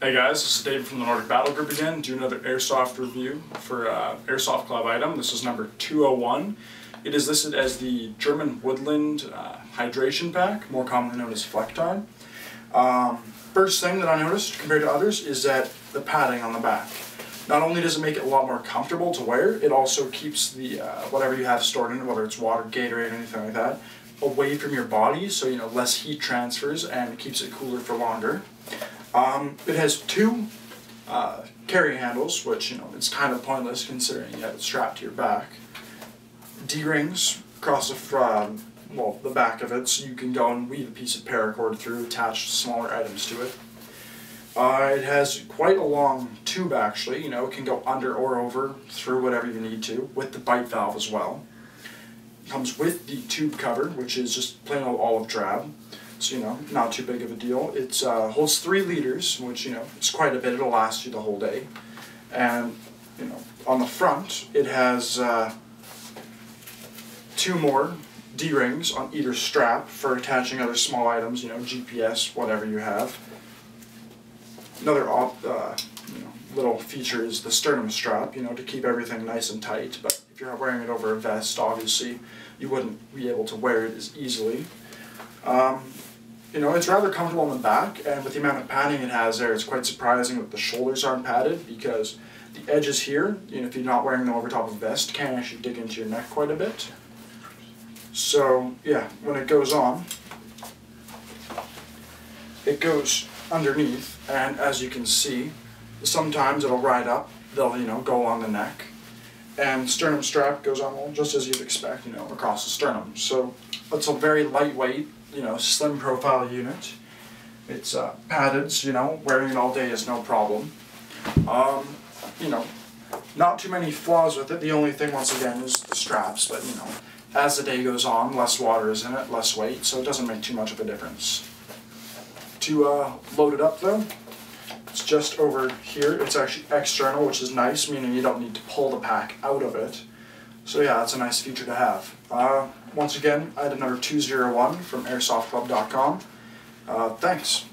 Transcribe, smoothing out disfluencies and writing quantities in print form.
Hey guys, this is David from the Nordic Battle Group again, do another Airsoft review for Airsoft Club item. This is number 201. It is listed as the German Woodland hydration pack, more commonly known as Flecktime. First thing that I noticed compared to others is that the padding on the back. Not only does it make it a lot more comfortable to wear, it also keeps the whatever you have stored in it, whether it's water, Gatorade, anything like that, away from your body, so less heat transfers and it keeps it cooler for longer. It has two carry handles, which it's kind of pointless considering you have it strapped to your back. D-rings across the back of it, so you can go and weave a piece of paracord through, attach smaller items to it. It has quite a long tube actually, it can go under or over, through whatever you need to, with the bite valve as well. It comes with the tube cover, which is just plain old olive drab. So, not too big of a deal. It holds 3 liters, which, it's quite a bit. It'll last you the whole day. And, on the front, it has 2 more D-rings on either strap for attaching other small items, GPS, whatever you have. Another little feature is the sternum strap, to keep everything nice and tight. But if you're wearing it over a vest, obviously, you wouldn't be able to wear it as easily. It's rather comfortable on the back, and with the amount of padding it has there, it's quite surprising that the shoulders aren't padded, because the edges here, if you're not wearing them over top of a vest, can actually dig into your neck quite a bit. So, yeah, when it goes on, it goes underneath, and as you can see, sometimes it'll ride up, they'll, go along the neck, and sternum strap goes on just as you'd expect, across the sternum. So, it's a very lightweight, slim profile unit. It's padded, so wearing it all day is no problem. Not too many flaws with it. The only thing, once again, is the straps, but as the day goes on, less water is in it, less weight, so it doesn't make too much of a difference. To load it up though, it's just over here. It's actually external, which is nice, meaning you don't need to pull the pack out of it. So yeah, it's a nice feature to have. Once again, item number 201 from airsoftclub.com. Thanks.